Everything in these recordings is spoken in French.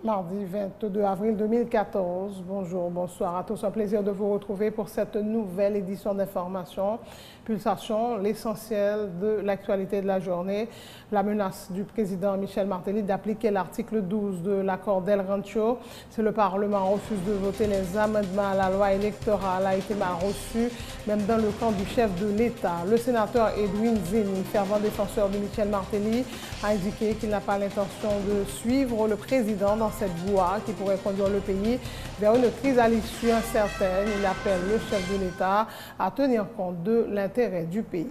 Mardi 22 avril 2014. Bonjour, bonsoir à tous. Un plaisir de vous retrouver pour cette nouvelle édition d'information. Pulsation, l'essentiel de l'actualité de la journée. La menace du président Michel Martelly d'appliquer l'article 12 de l'accord d'El Rancho. Si le Parlement refuse de voter les amendements à la loi électorale, a été mal reçu, même dans le camp du chef de l'État. Le sénateur Edwin Zeni, fervent défenseur de Michel Martelly, a indiqué qu'il n'a pas l'intention de suivre le président dans cette voie qui pourrait conduire le pays vers une crise à l'issue incertaine. Il appelle le chef de l'État à tenir compte de l'intérêt du pays.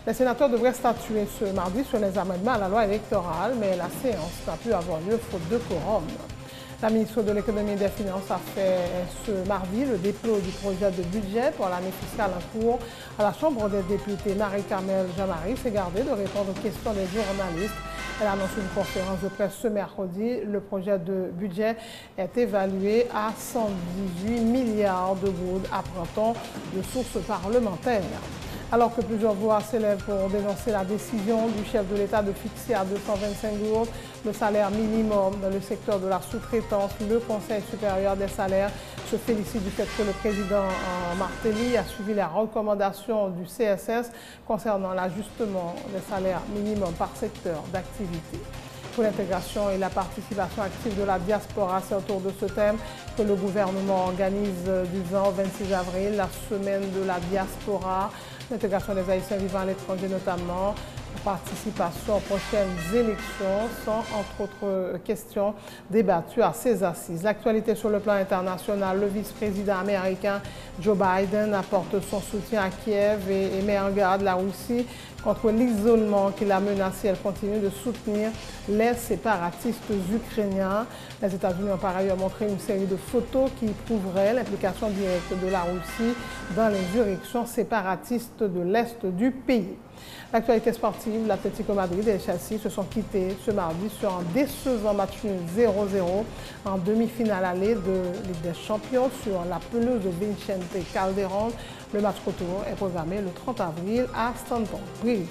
Les sénateurs devraient statuer ce mardi sur les amendements à la loi électorale, mais la séance n'a pu avoir lieu faute de quorum. La ministre de l'Économie et des Finances a fait ce mardi le dépôt du projet de budget pour l'année fiscale en cours à la Chambre des députés. Marie-Carmel Jamari s'est gardée de répondre aux questions des journalistes. Elle annonce une conférence de presse ce mercredi. Le projet de budget est évalué à 118 milliards de gouttes, apprend-on de sources parlementaires. Alors que plusieurs voix s'élèvent pour dénoncer la décision du chef de l'État de fixer à 225 gourdes le salaire minimum dans le secteur de la sous-traitance, le Conseil supérieur des salaires se félicite du fait que le président Martelly a suivi la recommandation du CSS concernant l'ajustement des salaires minimums par secteur d'activité. Pour l'intégration et la participation active de la diaspora, c'est autour de ce thème que le gouvernement organise du 20 au 26 avril la semaine de la diaspora, l'intégration des Haïtiens vivant à l'étranger notamment, la participation aux prochaines élections sont entre autres questions débattues à ces assises. L'actualité sur le plan international, le vice-président américain Joe Biden apporte son soutien à Kiev et met en garde la Russie contre l'isolement qui l'a menacée. Elle continue de soutenir les séparatistes ukrainiens. Les États-Unis ont par ailleurs montré une série de photos qui prouveraient l'implication directe de la Russie dans les directions séparatistes de l'Est du pays. L'actualité sportive, l'Atlético Madrid et Chelsea se sont quittés ce mardi sur un décevant match nul 0-0 en demi-finale allée de Ligue des Champions sur la pelouse de Vicente Calderón. Le match retour est programmé le 30 avril à Stamford Bridge.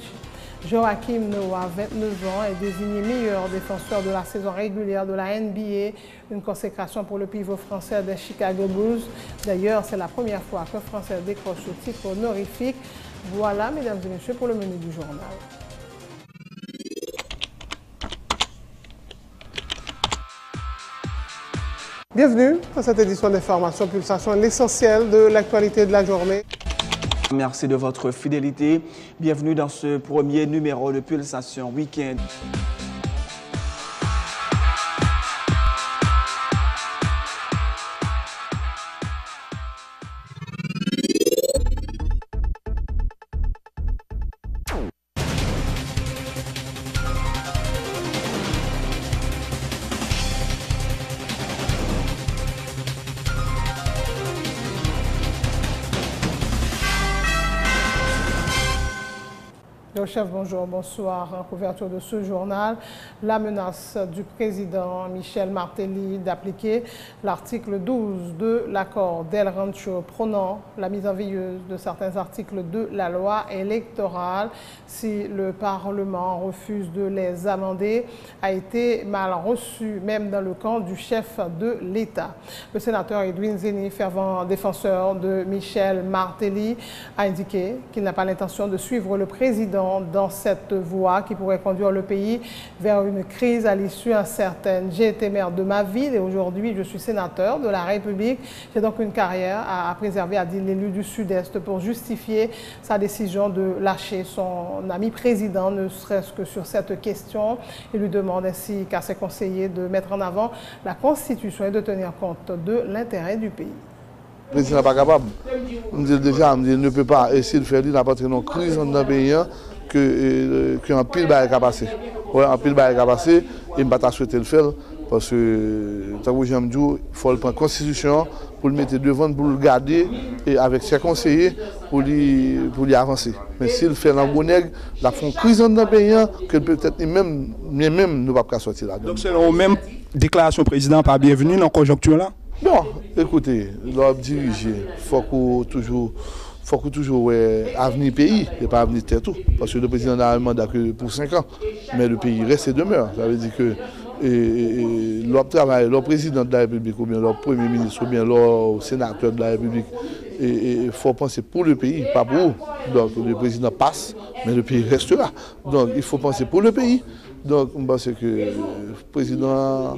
Joachim Noah, 29 ans, est désigné meilleur défenseur de la saison régulière de la NBA, une consécration pour le pivot français des Chicago Bulls. D'ailleurs, c'est la première fois qu'un Français décroche ce titre honorifique. Voilà, mesdames et messieurs, pour le menu du journal. Bienvenue à cette édition d'Information Pulsation, l'essentiel de l'actualité de la journée. Merci de votre fidélité. Bienvenue dans ce premier numéro de Pulsation Week-end. Chef, bonjour, bonsoir. En couverture de ce journal, la menace du président Michel Martelly d'appliquer l'article 12 de l'accord d'El Rancho prônant la mise en veilleuse de certains articles de la loi électorale si le Parlement refuse de les amender a été mal reçu, même dans le camp du chef de l'État. Le sénateur Edwin Zeni, fervent défenseur de Michel Martelly, a indiqué qu'il n'a pas l'intention de suivre le président dans cette voie qui pourrait conduire le pays vers une crise à l'issue incertaine. J'ai été maire de ma ville et aujourd'hui je suis sénateur de la République. J'ai donc une carrière à préserver, a dit l'élu du Sud-Est, pour justifier sa décision de lâcher son ami président, ne serait-ce que sur cette question. Il lui demande ainsi qu'à ses conseillers de mettre en avant la Constitution et de tenir compte de l'intérêt du pays. Le président n'est pas capable. Il ne peut pas essayer de faire n'importe quelle crise dans le pays qu'un pile bail a passé. Un pile bail a passé et je ne vais pas souhaiter le faire parce que, tant que j'aime dire, il faut prendre la Constitution pour le mettre devant, pour le garder et avec ses conseillers pour lui avancer. Mais s'il fait dans le bon nègre, la font crise dans le pays que peut-être même nous ne pouvons pas sortir là. Donc selon même déclaration président pas bienvenue dans la conjoncture là? Non, écoutez, l'homme dirigé, il faut que toujours avenir pays et pas avenir terre tout. Parce que le président a un mandat que pour 5 ans, mais le pays reste et demeure. Ça veut dire que leur travail, leur président de la République, ou bien leur premier ministre, ou bien leur sénateur de la République, il faut penser pour le pays, pas pour eux. Donc le président passe, mais le pays reste là. Donc il faut penser pour le pays. Donc je pense que le président,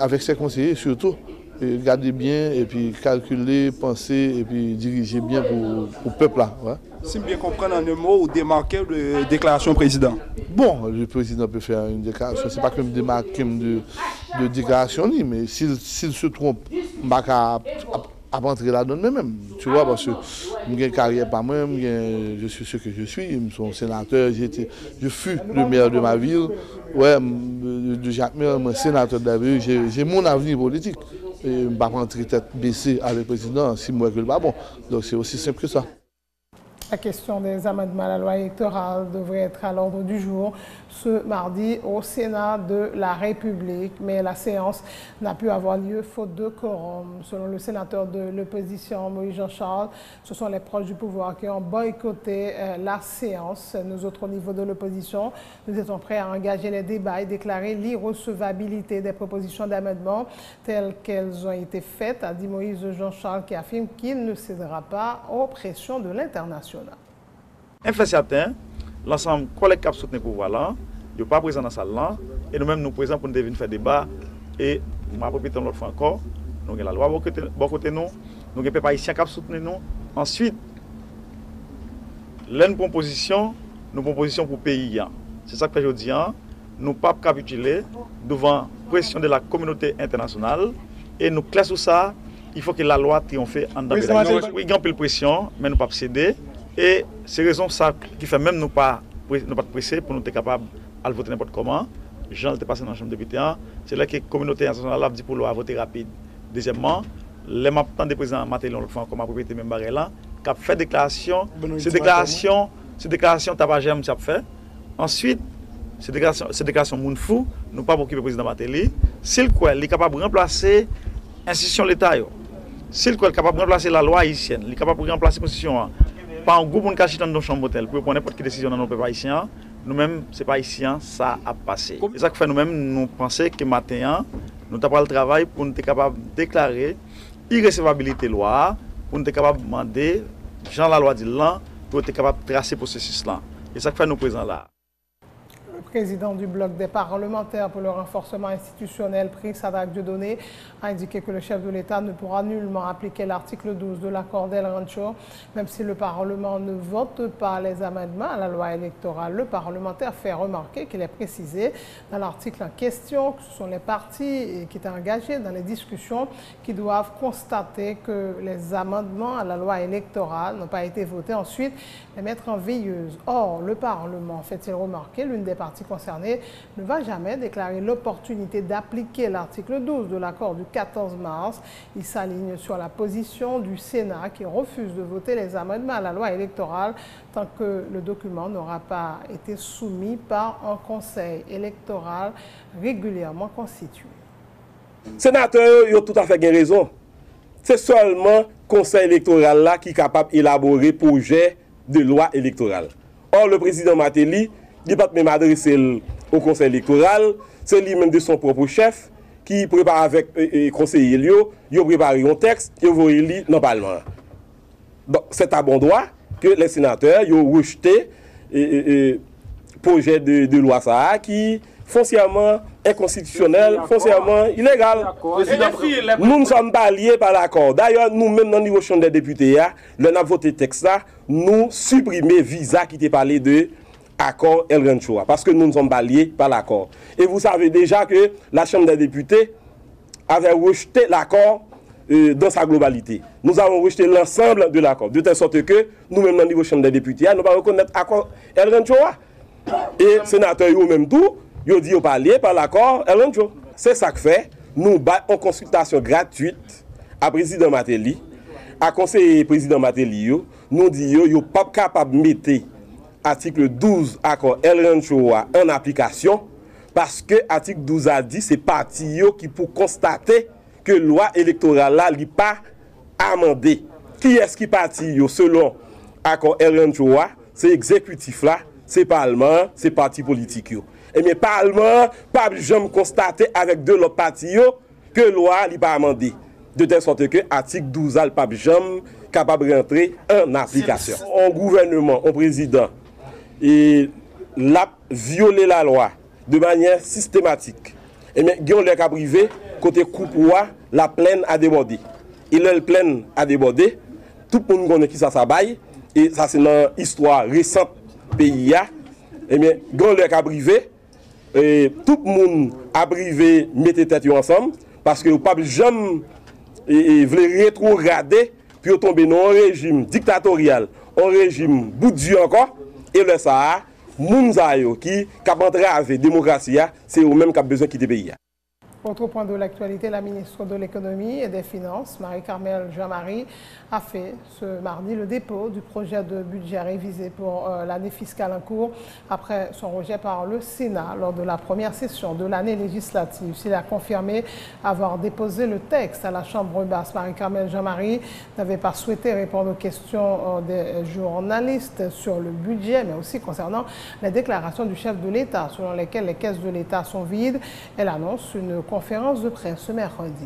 avec ses conseillers surtout, garder bien et puis calculer, penser et puis diriger bien pour le peuple là. Ouais. Si bien comprendre en un mot ou démarquer de déclaration président. Bon, le président peut faire une déclaration, c'est pas que me démarquer de déclaration, mais s'il se trompe, je ne vais pas rentrer là-dedans même. Tu vois, parce que j'ai une carrière pas moi, je suis ce que je suis, je suis un sénateur, je fus le maire de ma ville, ouais, de Jacmel, un sénateur de la ville, j'ai mon avenir politique. Et je ne vais pas rentrer tête baissée avec le président si moi je ne le pas bon. Donc c'est aussi simple que ça. La question des amendements à la loi électorale devrait être à l'ordre du jour ce mardi au Sénat de la République, mais la séance n'a pu avoir lieu faute de quorum. Selon le sénateur de l'opposition, Moïse Jean-Charles, ce sont les proches du pouvoir qui ont boycotté la séance. Nous autres, au niveau de l'opposition, nous étions prêts à engager les débats et déclarer l'irrecevabilité des propositions d'amendement telles qu'elles ont été faites, a dit Moïse Jean-Charles, qui affirme qu'il ne cédera pas aux pressions de l'international. Un fait certain, l'ensemble collectif qui soutient le pouvoir là, il n'est pas présent dans la salle là, et nous-mêmes nous présents pour nous venir faire débat, et je vais répéter l'autre fois encore, nous avons la loi bon côté nous, nous avons les peuple haïtien qui soutient nous. Ensuite, l'une proposition, nous proposition pour le pays. C'est ça que je dis, nous ne pouvons pas capituler devant la pression de la communauté internationale, et nous classons sur ça, il faut que la loi triomphe en dedans. Oui, il y a un peu de pression, mais nous ne pouvons pas céder. Et c'est raison ça qui fait même nous pas presser pour nous être capables de voter n'importe comment. Jean était passé dans la Chambre des députés. C'est là que la communauté internationale a dit pour le voter rapide. Deuxièmement, les membres des présidents Matéli, comme a répété même barré là, qui a fait déclaration. Ces déclarations tabagem qui a fait. Ensuite, ces déclarations moun fou, nous pas occuper le président Matéli. S'il est capable de remplacer l'institution de l'État, s'il est capable de remplacer la loi haïtienne, il est capable de remplacer la constitution. Pas un groupe qui dans nos chambres d'hôtel pour prendre n'importe quelle décision dans nos peuples haïtiens. Nous-mêmes, ce n'est pas haïtien, ça a passé. C'est ça que fait nous-mêmes, nous pensons que matin, nous avons le travail pour nous être capables de déclarer l'irrecevabilité de la loi, pour nous être capables de demander, Jean la loi dit là, pour être capable de tracer le processus là. C'est ça que fait nous présents là. Le président du bloc des parlementaires pour le renforcement institutionnel, Prince Sadak Dieudonné, a indiqué que le chef de l'État ne pourra nullement appliquer l'article 12 de l'accord d'El Rancho, même si le Parlement ne vote pas les amendements à la loi électorale. Le parlementaire fait remarquer qu'il est précisé dans l'article en question que ce sont les partis qui étaient engagés dans les discussions qui doivent constater que les amendements à la loi électorale n'ont pas été votés, ensuite les mettre en veilleuse. Or, le Parlement, fait-il remarquer, l'une des parties concernées ne va jamais déclarer l'opportunité d'appliquer l'article 12 de l'accord du 14 mars. Il s'aligne sur la position du Sénat qui refuse de voter les amendements à la loi électorale tant que le document n'aura pas été soumis par un conseil électoral régulièrement constitué. Sénateur, il a tout à fait raison. C'est seulement le conseil électoral là qui est capable d'élaborer projet de loi électorale. Or, le président Matéli, il n'a pas même adressé au conseil électoral, c'est lui-même de son propre chef qui prépare avec le conseiller, il a préparé un texte et il va lire dans le Parlement. Donc, c'est à bon droit que les sénateurs ont rejeté le projet de loi ça, qui foncièrement inconstitutionnel, foncièrement illégal. Nous ne sommes pas liés par l'accord. D'ailleurs, nous-mêmes, dans le niveau chambre des députés, nous avons voté le texte là, nous supprimons le visa qui était parlé de accord El Rancho, parce que nous ne sommes pas liés par l'accord. Et vous savez déjà que la Chambre des députés avait rejeté l'accord dans sa globalité. Nous avons rejeté l'ensemble de l'accord, de telle sorte que nous-mêmes, dans le niveau Chambre des députés, nous ne pouvons pas reconnaître l'accord El Rancho. Et les sénateurs, eux-mêmes tout, ils ont dit qu'ils ne sont pas liés par l'accord El Rancho. C'est ça que fait, nous battons en consultation gratuite à président Matéli, à conseiller président Matéli, nous disons qu'ils ne sont pas capables de mettre article 12 accord El Rancho en application parce que article 12 a dit c'est parti qui pour constater que loi électorale là n'est pas amendée. Qui est-ce qui parti selon accord El Rancho? C'est exécutif là, c'est parlement, c'est parti politique. et bien Parlement pas jamais constaté avec deux l'autre parti que loi n'est pas amendée. De telle sorte que article 12 al pas jamais capable de rentrer en application. Un gouvernement, un président, et l'a violé la loi de manière systématique. Et bien, il y a privé, côté coupoua, la plaine a débordé. Il a la plaine a débordé, tout le monde connaît qui ça s'abaille, et ça c'est dans l'histoire récente pays. Et bien, il y a privé, et tout le monde a privé, mettez tête ensemble, parce que vous ne pouvez jamais rétrograder, puis tomber dans un régime dictatorial, un régime bout de Dieu encore, et le ça, Mounzayo qui a entravé la démocratie, c'est eux-mêmes qui ont besoin de quitter le pays. Autre point de l'actualité, la ministre de l'Économie et des Finances, Marie-Carmel Jean-Marie, a fait ce mardi le dépôt du projet de budget révisé pour l'année fiscale en cours après son rejet par le Sénat lors de la première session de l'année législative. Il a confirmé avoir déposé le texte à la Chambre basse. Marie-Carmel Jean-Marie n'avait pas souhaité répondre aux questions des journalistes sur le budget, mais aussi concernant les déclarations du chef de l'État selon lesquelles les caisses de l'État sont vides. Elle annonce une conférence de presse ce mercredi.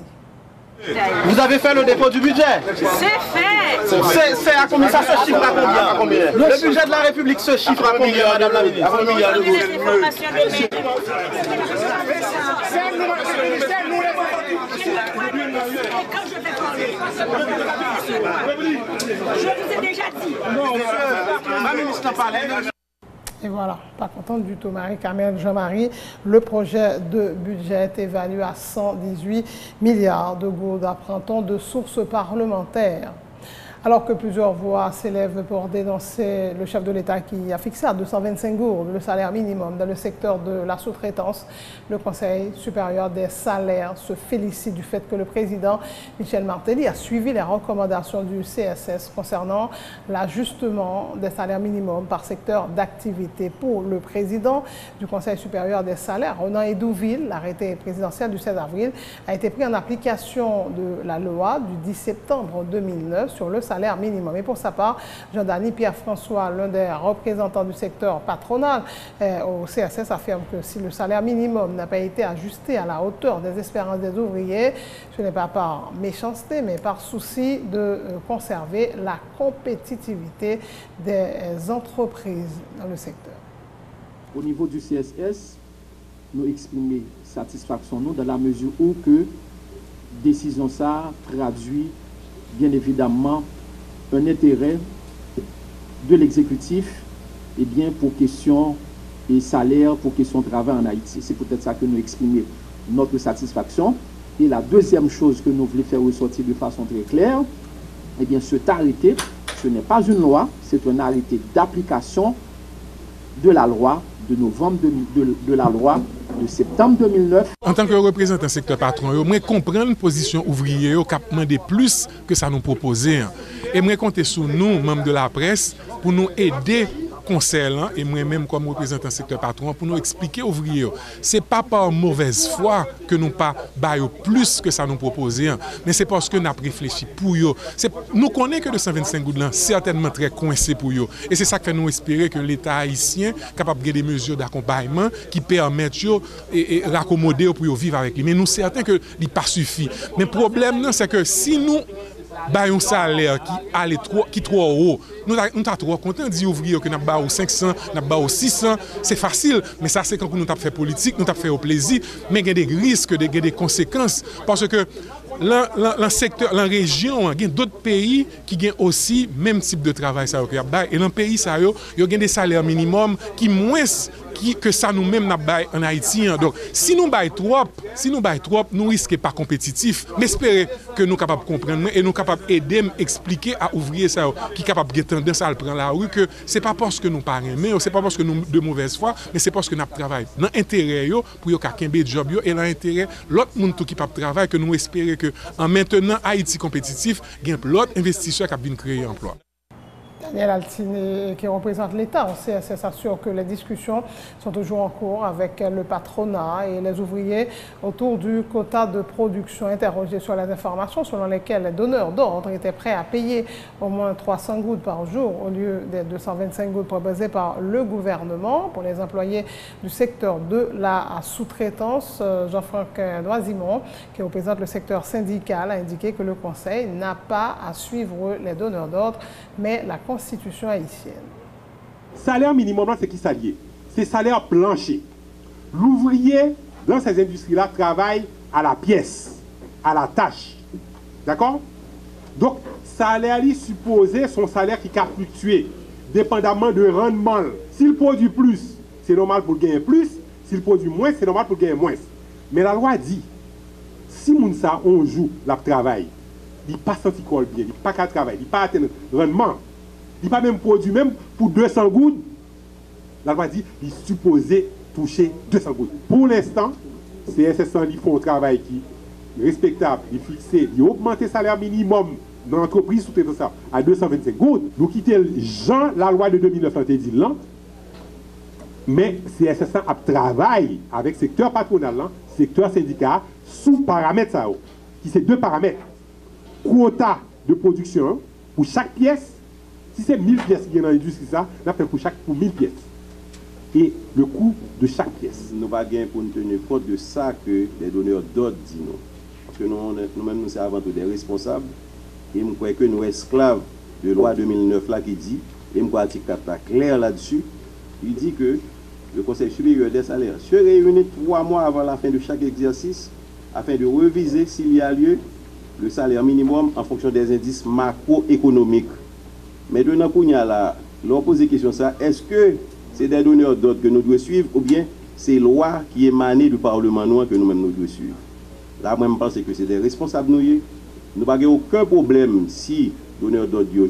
Vous avez fait le dépôt du budget? C'est fait. C'est à combien? Ça se chiffre à combien? Le budget de la République se chiffre à combien, Madame la ministre? Je vous ai déjà dit. Ma ministre n'en parlait. Et voilà, pas contente du tout, Marie-Carmel Jean-Marie. Le projet de budget est évalué à 118 milliards de gourdes, apprend-on de sources parlementaires. Alors que plusieurs voix s'élèvent pour dénoncer le chef de l'État qui a fixé à 225 gourdes le salaire minimum dans le secteur de la sous-traitance, le Conseil supérieur des salaires se félicite du fait que le président Michel Martelly a suivi les recommandations du CSS concernant l'ajustement des salaires minimums par secteur d'activité. Pour le président du Conseil supérieur des salaires, Ronan Edouville, l'arrêté présidentiel du 16 avril a été pris en application de la loi du 10 septembre 2009 sur le salaire minimum. Et pour sa part, Jean-Dany Pierre-François, l'un des représentants du secteur patronal au CSS, affirme que si le salaire minimum n'a pas été ajusté à la hauteur des espérances des ouvriers, ce n'est pas par méchanceté, mais par souci de conserver la compétitivité des entreprises dans le secteur. Au niveau du CSS, nous exprimons satisfaction nous dans la mesure où que décision ça traduit bien évidemment un intérêt de l'exécutif et bien pour question et salaire, pour question travail en Haïti. C'est peut-être ça que nous exprimons notre satisfaction. Et la deuxième chose que nous voulons faire ressortir de façon très claire, eh bien cet arrêté, ce n'est pas une loi, c'est un arrêté d'application de la loi de novembre de la loi de septembre 2009. En tant que représentant secteur patron, je comprends la position ouvrière qui a demandé plus que ça nous proposait. Et je compte sur nous, membres de la presse, pour nous aider conseil et moi-même comme représentant secteur patron pour nous expliquer ouvriers. Ce n'est pas par mauvaise foi que nous pas baillons plus que ça nous proposait, mais c'est parce que nous avons réfléchi pour eux. Nous connaissons que 225 gouttes là, certainement très coincé pour eux. Et c'est ça que nous espérons que l'État haïtien est capable de des mesures d'accompagnement qui permettent de raccommoder pour vivre avec lui. Mais nous sommes certains que ce n'est pas suffit. Mais le problème, c'est que si nous un salaire qui est trop haut, nous sommes trop contents de dire ouvriers que nous avons 500, nous avons 600, c'est facile, mais ça c'est quand nous avons fait politique, nous avons fait au plaisir, mais il y a des risques, il y a des conséquences, parce que dans le secteur, dans la région, il y a d'autres pays qui ont aussi le même type de travail. Et dans le pays, il y a des salaires minimums qui moins que ça nous-mêmes en Haïti. Donc, si nous baillons trop, nous risquons pas compétitifs. Mais espérons que nous sommes capables de comprendre et nous sommes capables d'aider, expliquer à ouvriers ça, qui sont capables de tendance à le prendre la rue, que ce n'est pas parce que nous parlons, mais ce n'est pas parce que nous de mauvaise foi, mais c'est parce que nous travaillons dans l'intérêt pour qu'il y ait un job et dans l'intérêt l'autre monde qui peut travailler, que nous espérons que en maintenant Haïti compétitif, il y a l'autre investisseur qui a bien créé emploi. Daniel Altini, qui représente l'État en CSS, assure que les discussions sont toujours en cours avec le patronat et les ouvriers autour du quota de production. Interrogé sur les informations selon lesquelles les donneurs d'ordre étaient prêts à payer au moins 300 gouttes par jour au lieu des 225 gouttes proposées par le gouvernement pour les employés du secteur de la sous-traitance, Jean-Franck Noisimont, qui représente le secteur syndical, a indiqué que le Conseil n'a pas à suivre les donneurs d'ordre, mais la Constitution haïtienne. Salaire minimum, c'est qui s'allie? C'est salaire plancher. L'ouvrier, dans ces industries-là, travaille à la pièce, à la tâche. D'accord? Donc, salaire supposé son salaire qui a fluctué, dépendamment de rendement. S'il produit plus, c'est normal pour gagner plus. S'il produit moins, c'est normal pour gagner moins. Mais la loi dit, si Mounsa, on joue, la travail, il n'a pas senti bien, il n'a pas qu'à travailler, il n'a pas atteint le rendement, il n'a pas même produit, même pour 200 gouttes, la loi dit, il est supposé toucher 200 gouttes. Pour l'instant, CSS ils font un travail qui est respectable, il est fixé, il a augmenté le salaire minimum dans l'entreprise sous ça à 225 gouttes. Nous quittons la loi de 2009 dit là, mais CSS a travaillé avec le secteur patronal, secteur syndicat, sous paramètres ça, qui c'est deux paramètres. Quota de production pour chaque pièce. Si c'est 1000 pièces qui est dans l'industrie, ça, on fait pour 1000 pièces. Et le coût de chaque pièce. Nous pas gagner pour nous tenir compte de ça que les donneurs d'ordre disent nous. Parce que nous-mêmes, nous sommes avant tout des responsables. Et je crois que nous sommes esclaves de loi 2009 là qui dit, et je crois que l'article 4 est clair là-dessus, il dit que le Conseil supérieur des salaires se réunit 3 mois avant la fin de chaque exercice afin de reviser s'il y a lieu le salaire minimum en fonction des indices macroéconomiques. Mais de l'on pose la question ça, est-ce que c'est des donneurs d'ordre que nous devons suivre ou bien c'est loi qui émanent du Parlement noir que nous-mêmes nous devons suivre? Là, moi, je pense que c'est des responsables nous. Nous n'avons aucun problème si les donneurs d'ordre, ils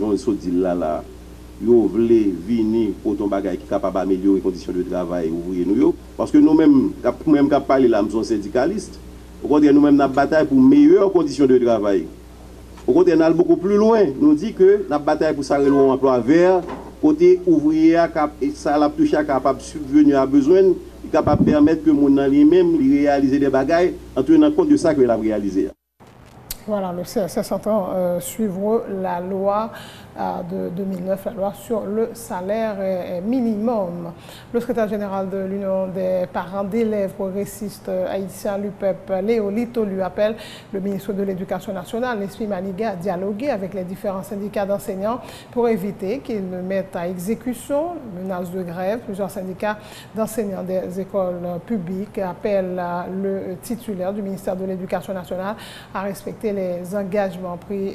veulent venir pour ton bagage qui est capable d'améliorer les conditions de travail ouvrier nous. Parce que nous-mêmes, nous-mêmes qui parlons là, nous sommes syndicalistes. Au contraire, nous-mêmes, nous bataille pour meilleures conditions de travail. Au contraire, nous allons beaucoup plus loin. Nous disons que nous bataille pour ça, un emploi vert, côté ouvrier, ça l'a touché, capable de subvenir à besoin, capable de permettre que mon lui-même réaliser des bagages en tenant compte de ça qu'il a réalisé. Voilà, le CSS entend suivre la loi de 2009, la loi sur le salaire minimum. Le secrétaire général de l'Union des parents d'élèves progressistes haïtiens, l'UPEP, Léo Lito, lui appelle le ministre de l'Éducation nationale, Nesmi Maniga, à dialoguer avec les différents syndicats d'enseignants pour éviter qu'ils ne mettent à exécution menaces de grève. Plusieurs syndicats d'enseignants des écoles publiques appellent le titulaire du ministère de l'Éducation nationale à respecter les engagements pris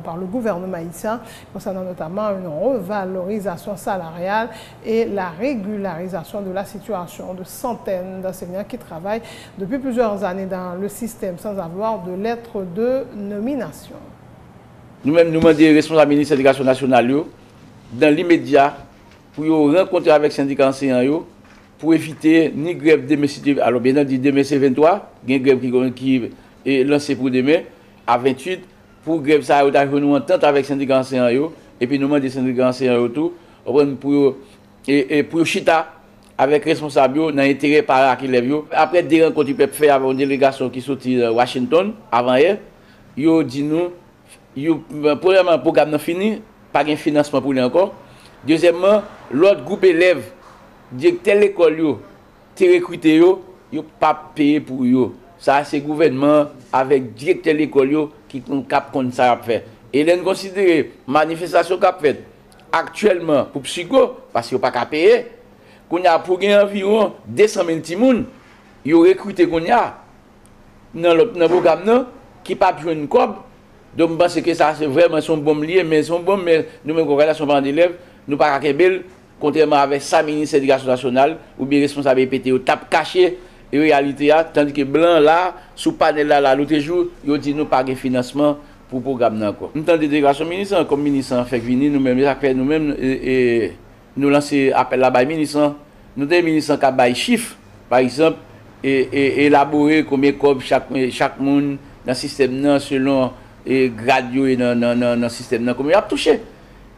par le gouvernement haïtien concernant notamment une revalorisation salariale et la régularisation de la situation de centaines d'enseignants qui travaillent depuis plusieurs années dans le système sans avoir de lettre de nomination. Nous-mêmes, nous demandons aux responsables ministres de l'Éducation nationale dans l'immédiat pour rencontrer avec les syndicats enseignants pour éviter ni grève demain, alors bien dit demain c'est 23, il y a une grève qui est lancée pour demain à 28. Pour grève ça, nous avons entente avec les syndicats enseignants et puis nous demandons des syndicats enseignants tout pour chita avec les responsables dans l'intérêt par qui lève. Après des rencontres qu'ils peuvent faire avec une délégation qui sortit de Washington avant hier, ils ont dit nous, premièrement, le programme n'est fini, pas de financement pour lui encore. Deuxièmement, l'autre groupe élèves, directeur de l'école, qui recruté, ils n'ont pas payé pour eux. Ça, c'est le gouvernement avec directeur de l'école qui cap comme ça a fait. Et les considérer manifestation qu'a fait actuellement pour psycho parce qu'il n'y a pas qu'à payer. Qu'on a pour gagner environ 200 000 timoun, ils ont recruté qu'on a dans le programme qui pas besoin de cob. Donc je pense que ça c'est vraiment son bon lié, mais son bon, mais nous-mêmes comme relation parents d'élèves, nous pas qu'à belle contrairement avec sa ministre de l'Éducation nationale ou bien responsable PT au tap caché. Et réalité, tandis que blanc là, sous panel là, l'autre jour, ils ont dit nous pas de financement pour le programme. Nous avons des déclarations ministre, comme ministre fait venir nous-mêmes, et nous lancer appel là-bas, ministre. Nous avons des ministres qui ont des chiffres, par exemple, et élaborer combien de chaque monde dans le système selon les grades et dans le système, combien il a touché.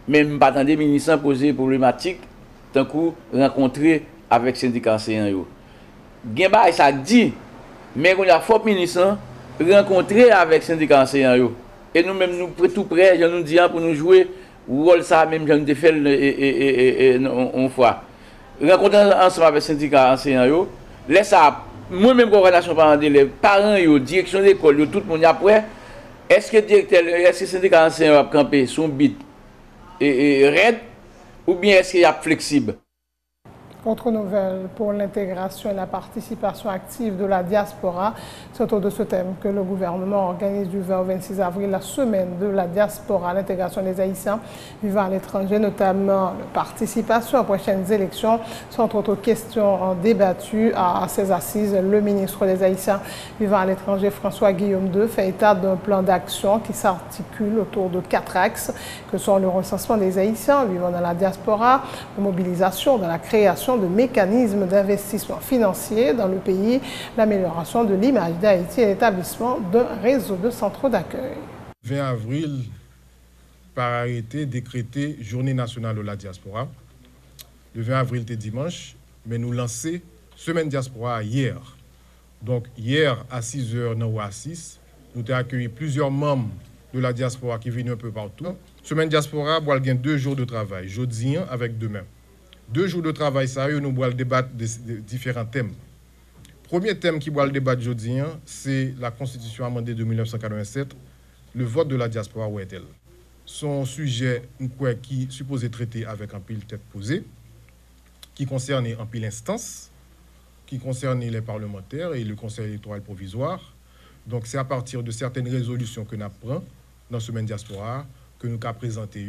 même pas attendre ministre poser problématique tant coup rencontrer avec syndicat enseignant yo. Gen ba ça dit mais on a fort ministre rencontrer avec syndicat enseignant yo. Et nous même nous tout prêt, je nous dis pour nous jouer rôle ça même je nous fait une fois. Rencontrer ensemble avec syndicat enseignant yo, laisse ça moi-même coordination parents d'élèves, parents yo, direction d'école yo, tout le monde après. Est-ce que directeur, est-ce que syndicat enseignant va camper son bit et raide ou bien est-ce qu'il y a flexible? Contre-nouvelle pour l'intégration et la participation active de la diaspora. C'est autour de ce thème que le gouvernement organise du 20 au 26 avril la semaine de la diaspora, l'intégration des Haïtiens vivant à l'étranger, notamment la participation aux prochaines élections. Sont entre autres questions débattues à ces assises. Le ministre des Haïtiens vivant à l'étranger, François Guillaume II, fait état d'un plan d'action qui s'articule autour de 4 axes que sont le recensement des Haïtiens vivant dans la diaspora, la mobilisation dans la création de mécanismes d'investissement financier dans le pays, l'amélioration de l'image d'Haïti et l'établissement d'un réseau de centres d'accueil. 20 avril, par arrêté, décrété Journée nationale de la diaspora. Le 20 avril, c'était dimanche, mais nous lançons Semaine diaspora hier. Donc hier, à 6h, dans Oasis, nous avons accueilli plusieurs membres de la diaspora qui viennent un peu partout. Semaine diaspora, nous avons 2 jours de travail, jeudi avec demain. 2 jours de travail, ça, nous allons débattre de différents thèmes. Premier thème qui va le débattre aujourd'hui, c'est la Constitution amendée de 1987, le vote de la diaspora, où est-elle? Son sujet qui est supposé traiter avec un pile tête posée, qui concerne un pile instance, qui concerne les parlementaires et le conseil électoral provisoire. Donc c'est à partir de certaines résolutions que nous prenons dans la semaine diaspora que nous avons présenté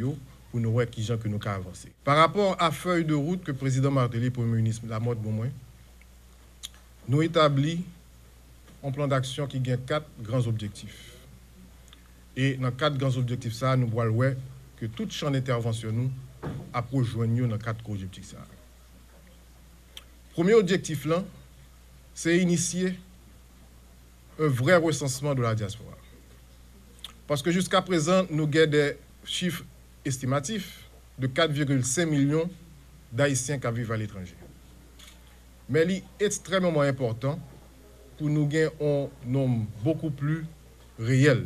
pour nous voir qui gens que nous avons avancé. Par rapport à la feuille de route que le président Martelly, Premier ministre, la mode bon moins, nous établit un plan d'action qui a 4 grands objectifs. Et dans 4 grands objectifs, ça, nous voyons que tout champ d'intervention nous a rejoindre dans 4 objectifs. Ça. Premier objectif, là, c'est initier un vrai recensement de la diaspora. Parce que jusqu'à présent, nous avons des chiffres estimatifs de 4,5 millions d'Haïtiens qui vivent à l'étranger. Mais il est extrêmement important pour nous gagner un nombre beaucoup plus réel.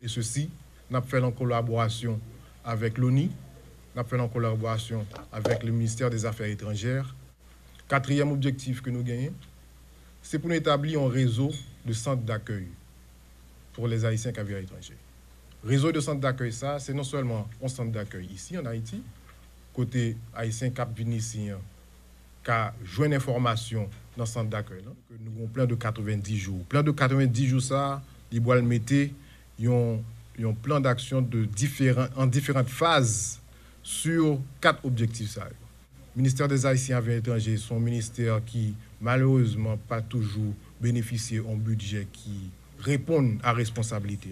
Et ceci, nous avons fait en collaboration avec l'ONU, nous avons fait en collaboration avec le ministère des Affaires étrangères. 4e objectif que nous gagnons, c'est pour nous établir un réseau de centres d'accueil pour les Haïtiens qui vivent à l'étranger. Réseau de centres d'accueil, ça, c'est non seulement un centre d'accueil ici en Haïti, côté Haïtien qui viennent ici, qui a joué une information dans le centre d'accueil. Nous avons plein de 90 jours. Plein de 90 jours, ça, ils doivent mettre un plan d'action en différentes phases sur 4 objectifs. Ça. Le ministère des Haïtiens à l'étranger, son ministère qui, malheureusement, pas toujours bénéficié d'un budget qui répond à la responsabilité.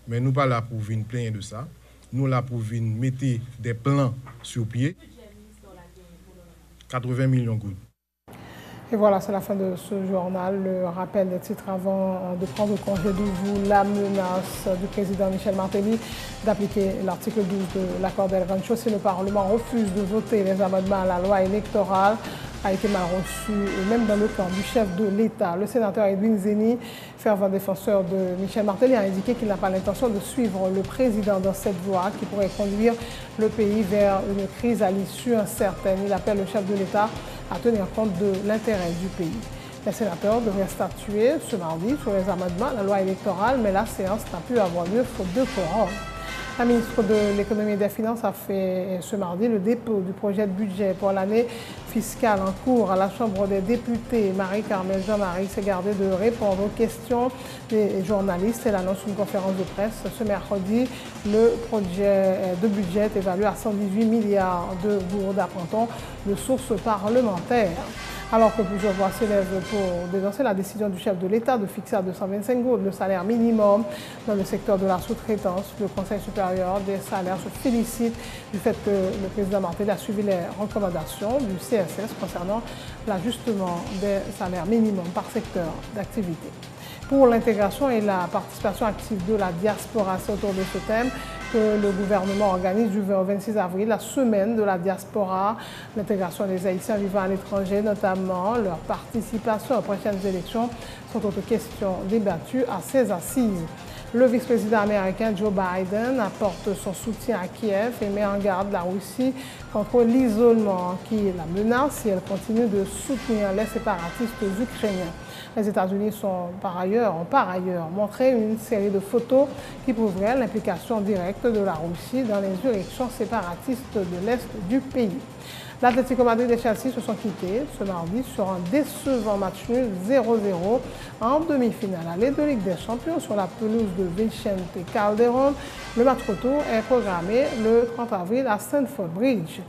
Mais nous ne sommes pas là pour venir plaindre de ça. Nous sommes là pour venir mettre des plans sur pied. 80 millions de gouttes. Et voilà, c'est la fin de ce journal. Le rappel des titres avant de prendre congé de vous, la menace du président Michel Martelly d'appliquer l'article 12 de l'accord d'El Rancho si le Parlement refuse de voter les amendements à la loi électorale a été mal reçu, et même dans le camp du chef de l'État. Le sénateur Edwin Zeni, fervent défenseur de Michel Martelly, a indiqué qu'il n'a pas l'intention de suivre le président dans cette voie qui pourrait conduire le pays vers une crise à l'issue incertaine. Il appelle le chef de l'État à tenir compte de l'intérêt du pays. Les sénateurs devraient statuer ce mardi sur les amendements à la loi électorale, mais la séance n'a pu avoir lieu faute de quorum. La ministre de l'Économie et des Finances a fait ce mardi le dépôt du projet de budget pour l'année fiscale en cours à la Chambre des députés. Marie-Carmel Jean-Marie s'est gardée de répondre aux questions des journalistes. Elle annonce une conférence de presse ce mercredi. Le projet de budget est évalué à 118 milliards de gourdes, apprend-on, de sources parlementaires. Alors que plusieurs voix s'élèvent pour dénoncer la décision du chef de l'État de fixer à 225 gourdes le salaire minimum dans le secteur de la sous-traitance, le Conseil supérieur des salaires se félicite du fait que le président Martelly a suivi les recommandations du CSS concernant l'ajustement des salaires minimums par secteur d'activité. Pour l'intégration et la participation active de la diaspora, c'est autour de ce thème que le gouvernement organise du 20 au 26 avril la semaine de la diaspora, l'intégration des Haïtiens vivant à l'étranger, notamment leur participation aux prochaines élections, sont autres questions débattues à ces assises. Le vice-président américain Joe Biden apporte son soutien à Kiev et met en garde la Russie contre l'isolement qui la menace si elle continue de soutenir les séparatistes ukrainiens. Les États-Unis ont par ailleurs montré une série de photos qui prouveraient l'implication directe de la Russie dans les insurrections séparatistes de l'Est du pays. L'Atlético Madrid et Chelsea se sont quittés ce mardi sur un décevant match nul 0-0 en demi-finale aller de Ligue des Champions sur la pelouse de Vicente Calderón. Le match retour est programmé le 30 avril à Stamford Bridge.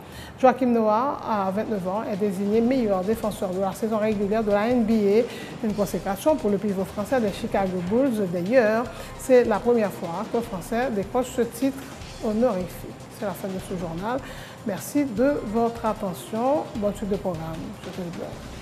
Joachim Noah, à 29 ans, est désigné meilleur défenseur de la saison régulière de la NBA, une consécration pour le pivot français des Chicago Bulls. D'ailleurs, c'est la première fois qu'un Français décroche ce titre honorifique. C'est la fin de ce journal. Merci de votre attention. Bonne suite de programme. Je te remercie.